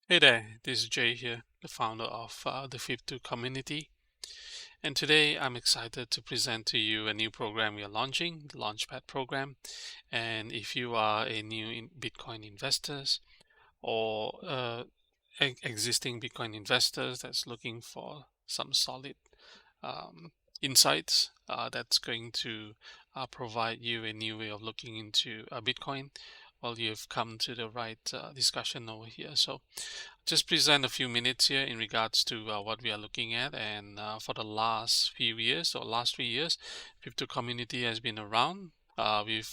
Hey there, this is Jay here, the founder of the Fib2 community. And today I'm excited to present to you a new program we are launching, the Launchpad program. And if you are a new Bitcoin investors or existing Bitcoin investors that's looking for some solid um, insights that's going to provide you a new way of looking into Bitcoin, well, you've come to the right discussion over here. So just present a few minutes here in regards to what we are looking at. And for the last few years or last 3 years, Crypto community has been around. We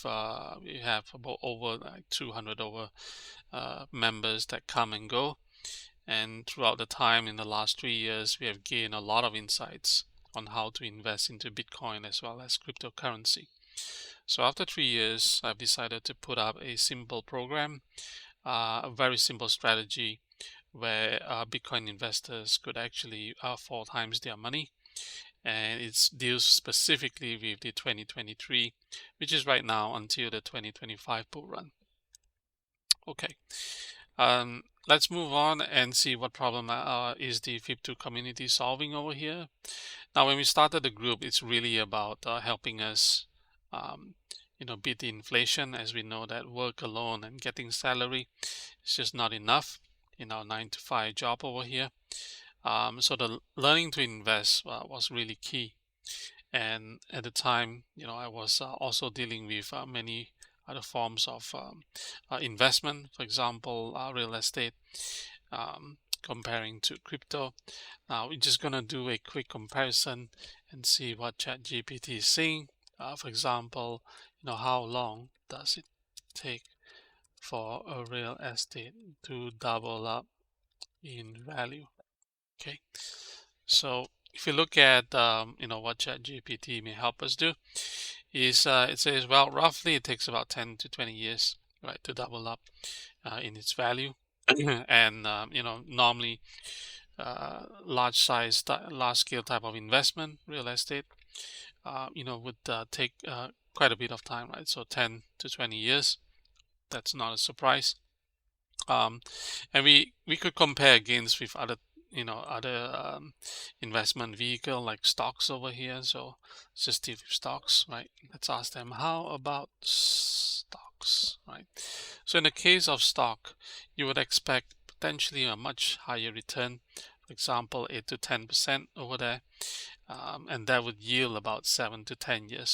have about over like 200 over members that come and go. And throughout the time in the last 3 years, we have gained a lot of insights on how to invest into Bitcoin as well as cryptocurrency. So after 3 years, I've decided to put up a simple program, a very simple strategy where Bitcoin investors could actually 4 times their money. And it deals specifically with the 2023, which is right now until the 2025 bull run. Okay, let's move on and see what problem is the Fib2 community solving over here. Now, when we started the group, it's really about helping us um, beat the inflation, as we know that work alone and getting salary is just not enough in our 9 to 5 job over here. So the learning to invest was really key. And at the time, I was also dealing with many other forms of investment, for example, real estate, comparing to crypto. Now we're just gonna do a quick comparison and see what ChatGPT is saying. For example, how long does it take for a real estate to double up in value? Okay, so if you look at what ChatGPT may help us do, is it says, well, roughly it takes about 10 to 20 years, right, to double up in its value. And normally large scale type of investment, real estate, would take quite a bit of time, right? So 10 to 20 years. That's not a surprise. Um, and we could compare against with other investment vehicle like stocks over here. So let's just deal with stocks, right? Let's ask them, how about stocks, right? So in the case of stock, you would expect potentially a much higher return, for example 8 to 10% over there, and that would yield about 7 to 10 years.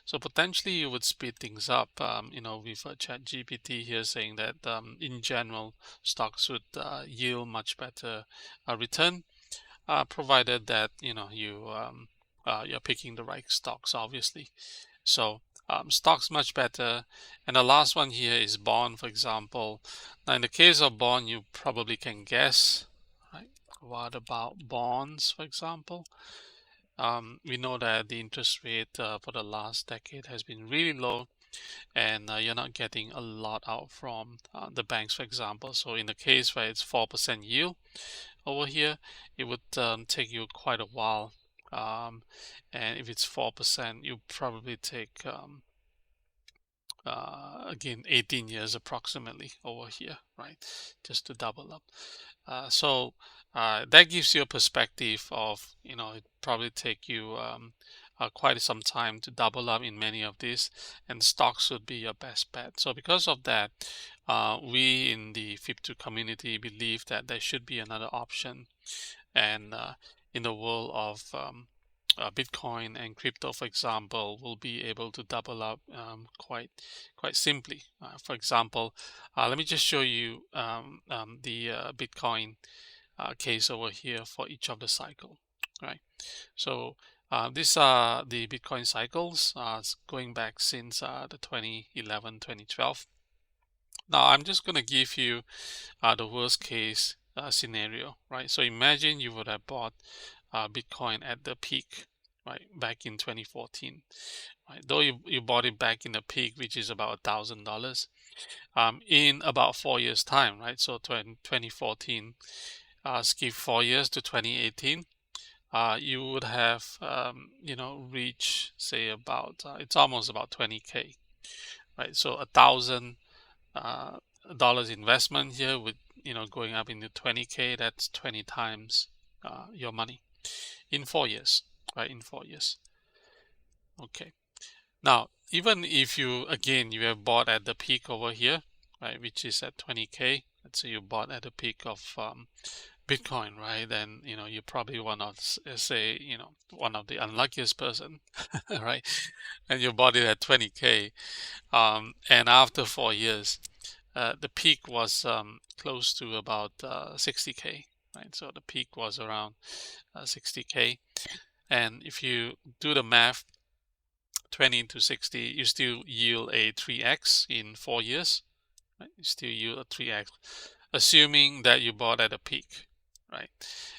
So potentially you would speed things up. With Chat GPT here saying that in general stocks would yield much better return, provided that you're picking the right stocks, obviously. So stocks much better. And the last one here is bond, for example. Now in the case of bond, you probably can guess, right? What about bonds, for example? We know that the interest rate for the last decade has been really low, and you're not getting a lot out from the banks, for example. So in the case where it's 4% yield over here, it would take you quite a while. And if it's 4%, you probably take again 18 years approximately over here, right? Just to double up. So that gives you a perspective of, it probably take you quite some time to double up in many of these, and stocks would be your best bet. So because of that, we in the Fib2 community believe that there should be another option. And in the world of Bitcoin and crypto, for example, will be able to double up quite simply. For example, let me just show you the Bitcoin case over here for each of the cycle. Right. So these are the Bitcoin cycles going back since the 2011, 2012. Now I'm just going to give you the worst case scenario, right? So imagine you would have bought Bitcoin at the peak, right, back in 2014, right? Though you bought it back in the peak, which is about $1,000, in about 4 years' time, right? So 2014, skip 4 years to 2018, you would have, reached, say, about it's almost about 20K, right? So $1,000 investment here would going up into 20K, that's 20 times your money in 4 years, right? In 4 years. Okay. Now, even if you have bought at the peak over here, right, which is at 20K. Let's say you bought at the peak of Bitcoin, right? Then you're probably one of one of the unluckiest person, right? And you bought it at 20K, and after 4 years, the peak was close to about 60K, right? So the peak was around 60K, and if you do the math, 20 into 60, you still yield a 3x in 4 years, right? You still yield a 3x, assuming that you bought at a peak, right?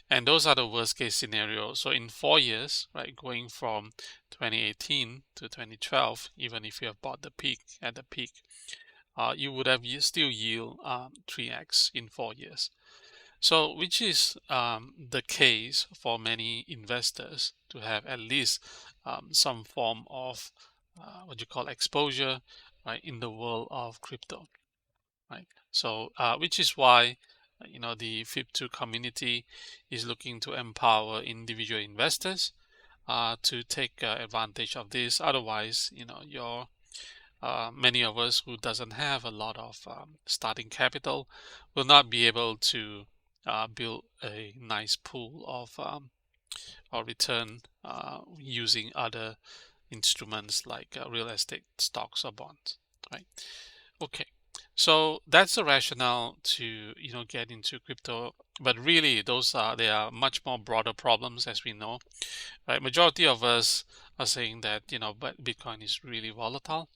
And those are the worst case scenarios. So in 4 years, right, going from 2018 to 2012, even if you have bought the peak at the peak, you would have still yield 3x in 4 years. So which is the case for many investors to have at least some form of what you call exposure, right, in the world of crypto, right? So which is why the FIP2 community is looking to empower individual investors to take advantage of this. Otherwise, your many of us who doesn't have a lot of starting capital will not be able to build a nice pool of or return using other instruments like real estate, stocks, or bonds, right? Okay, so that's the rationale to get into crypto. But really, they are much more broader problems, as we know, right? Majority of us are saying that but Bitcoin is really volatile,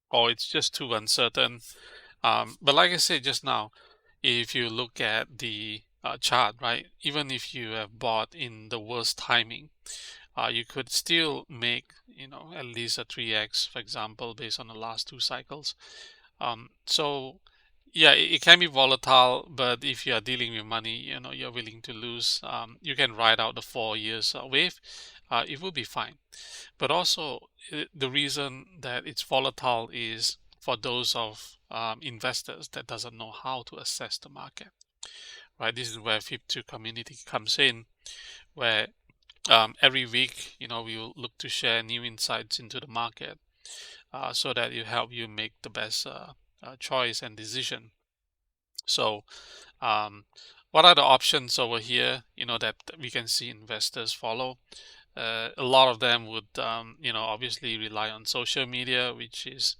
or it's just too uncertain. But like I said just now, if you look at the chart, right, even if you have bought in the worst timing, you could still make at least a 3x, for example, based on the last two cycles. So yeah, it can be volatile, but if you are dealing with money, you're willing to lose, you can ride out the 4 years wave. It will be fine. But also, the reason that it's volatile is for those of investors that doesn't know how to assess the market, right? This is where FIP2 community comes in, where every week, we will look to share new insights into the market, so that it help you make the best choice and decision. So, what are the options over here? That we can see investors follow. A lot of them would, obviously rely on social media, which is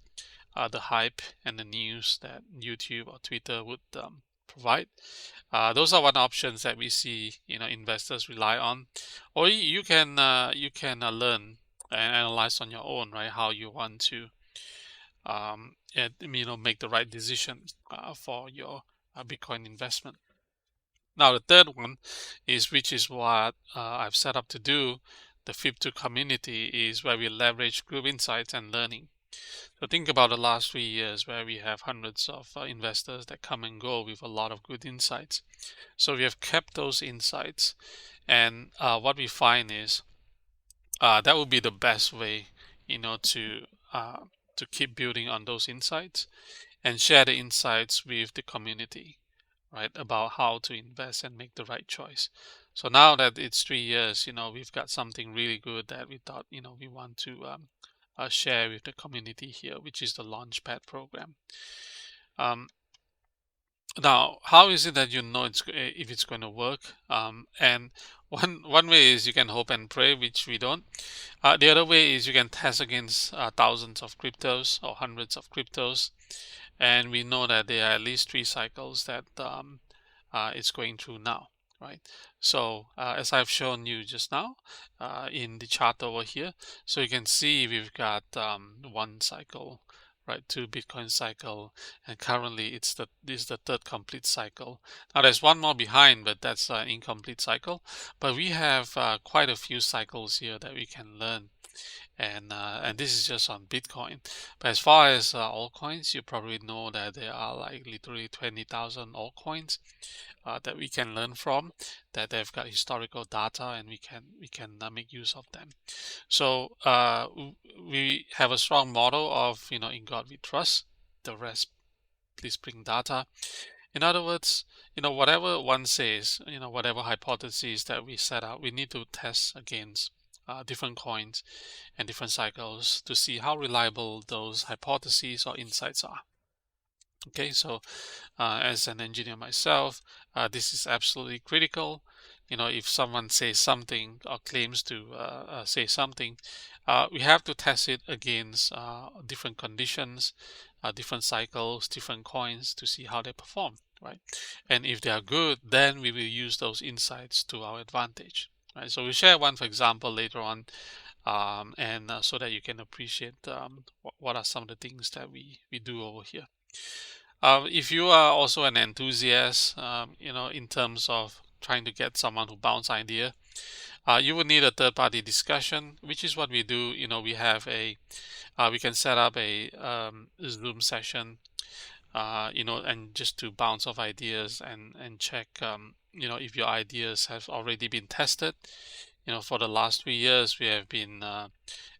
the hype and the news that YouTube or Twitter would provide. Those are one options that we see, investors rely on. Or you can learn and analyze on your own, right? How you want to, make the right decision for your Bitcoin investment. Now, the third one is, which is what I've set up to do, the FIP2 community, is where we leverage group insights and learning. So think about the last 3 years where we have hundreds of investors that come and go with a lot of good insights. So we have kept those insights, and what we find is that would be the best way, to keep building on those insights and share the insights with the community, right, about how to invest and make the right choice. So now that it's 3 years, we've got something really good that we thought, we want to share with the community here, which is the Launchpad program. Now, how is it that if it's going to work? And one way is you can hope and pray, which we don't. The other way is you can test against thousands of cryptos or hundreds of cryptos, and we know that there are at least 3 cycles that it's going through now, right? So as I've shown you just now in the chart over here, so you can see we've got one cycle, right, 2 Bitcoin cycle, and currently this is the third complete cycle. Now there's one more behind, but that's an incomplete cycle. But we have quite a few cycles here that we can learn, and this is just on Bitcoin. But as far as altcoins, you probably know that there are like literally 20,000 altcoins that we can learn from, that they've got historical data, and we can make use of them. So we have a strong model of in God we trust. The rest, please bring data. In other words, whatever one says, whatever hypotheses that we set out, we need to test against different coins and different cycles to see how reliable those hypotheses or insights are. Okay, so as an engineer myself, this is absolutely critical. If someone says something or claims to say something, we have to test it against different conditions, different cycles, different coins to see how they perform, right? And if they are good, then we will use those insights to our advantage, right? So we'll share one, for example, later on, and so that you can appreciate what are some of the things that we do over here. If you are also an enthusiast, in terms of trying to get someone to bounce idea, you would need a third-party discussion, which is what we do. We can set up a Zoom session, and just to bounce off ideas and check, if your ideas have already been tested. For the last 3 years, we have been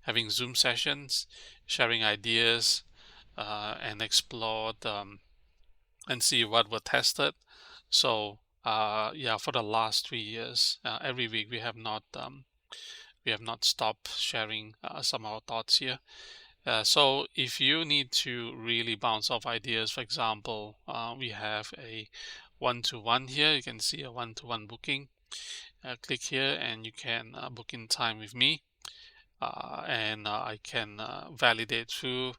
having Zoom sessions, sharing ideas, and explored. And see what were tested. So yeah, for the last 3 years, every week we have not stopped sharing some of our thoughts here. So if you need to really bounce off ideas, for example, we have a one-to-one here. You can see a one-to-one booking. Click here and you can book in time with me, and I can validate through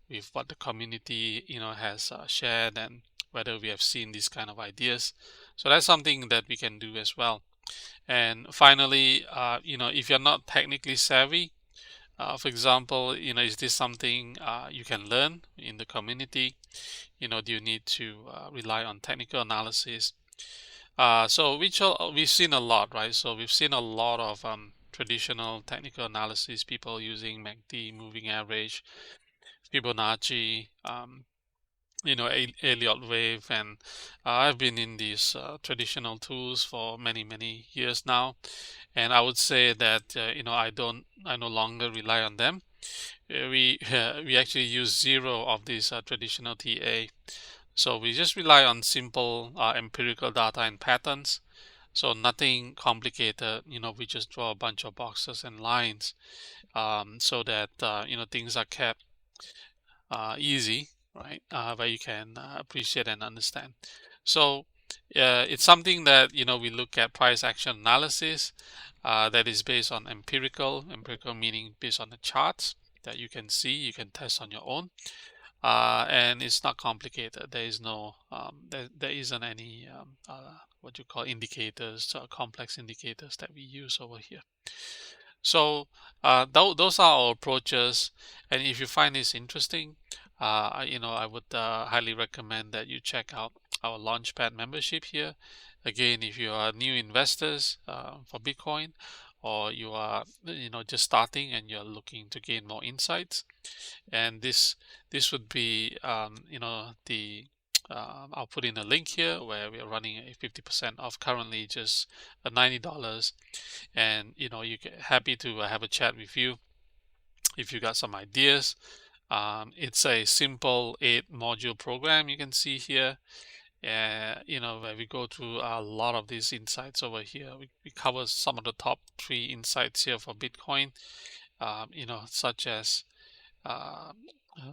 with what the community has shared and whether we have seen these kind of ideas. So that's something that we can do as well. And finally, if you're not technically savvy, for example, is this something you can learn in the community? Do you need to rely on technical analysis? So we've seen a lot, right? So we've seen a lot of traditional technical analysis, people using MACD, moving average, Fibonacci, Elliott wave, and I've been in these traditional tools for many years now, and I would say that I no longer rely on them. We actually use zero of these traditional TA, so we just rely on simple empirical data and patterns. So nothing complicated. We just draw a bunch of boxes and lines, so that things are kept easy, right? Where you can appreciate and understand. So it's something that we look at price action analysis that is based on empirical meaning based on the charts that you can see, you can test on your own, and it's not complicated. There is no there isn't any what you call indicators, complex indicators that we use over here. So those are our approaches, and if you find this interesting, I would highly recommend that you check out our Launchpad membership here. Again, if you are new investors for Bitcoin, or you are just starting and you're looking to gain more insights, and this would be I'll put in a link here where we are running a 50% off, currently just $90, and you get happy to have a chat with you if you got some ideas. It's a simple 8-module program you can see here, where we go through a lot of these insights over here. We cover some of the top 3 insights here for Bitcoin, such as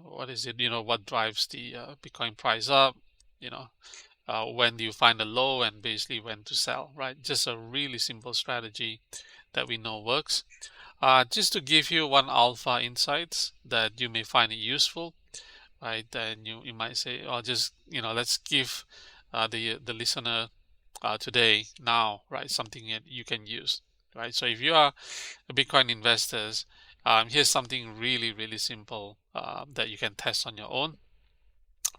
what is it, what drives the Bitcoin price up, when do you find a low, and basically when to sell, right? Just a really simple strategy that we know works. Just to give you one alpha insights that you may find it useful, right? Then you might say, oh, just let's give the listener today, now, right, something that you can use, right? So if you are a Bitcoin investors, here's something really simple that you can test on your own,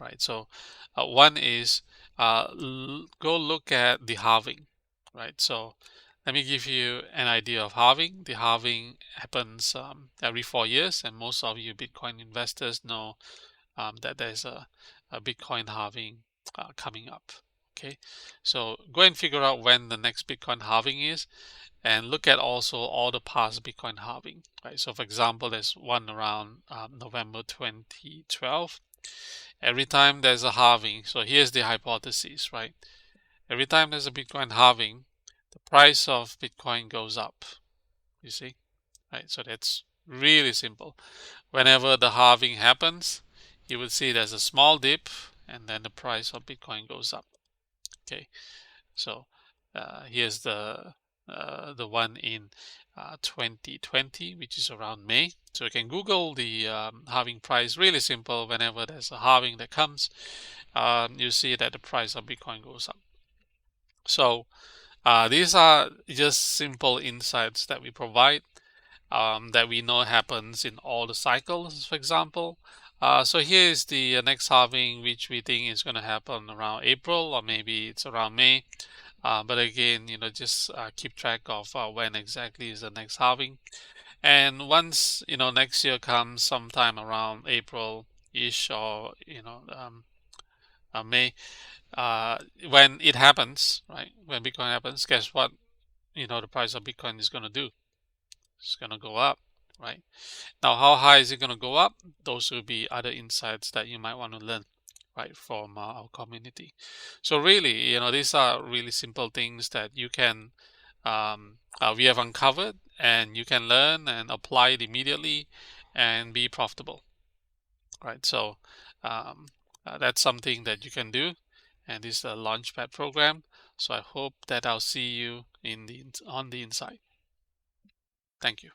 right? So one is go look at the halving, right? So let me give you an idea of halving. The halving happens every 4 years, and most of you Bitcoin investors know that there's a Bitcoin halving coming up. Okay, so go and figure out when the next Bitcoin halving is, and look at also all the past Bitcoin halving, right? So for example, there's one around November 2012, Every time there's a halving, so here's the hypothesis, right? Every time there's a Bitcoin halving, the price of Bitcoin goes up. You see, right? So that's really simple. Whenever the halving happens, you will see there's a small dip, and then the price of Bitcoin goes up. Okay, so here's the one in 2020, which is around May. So you can Google the halving price. Really simple. Whenever there's a halving that comes, you see that the price of Bitcoin goes up. So these are just simple insights that we provide, that we know happens in all the cycles, for example. So here is the next halving, which we think is going to happen around April, or maybe it's around May. But again, just keep track of when exactly is the next halving. And once, next year comes sometime around April-ish, or, May, when it happens, right? When Bitcoin happens, guess what? The price of Bitcoin is going to do. It's going to go up, right? Now, how high is it going to go up? Those will be other insights that you might want to learn, right, from our community. So really, these are really simple things that you can, we have uncovered, and you can learn and apply it immediately and be profitable, right? So that's something that you can do, and this is a Launchpad program. So I hope that I'll see you on the inside. Thank you.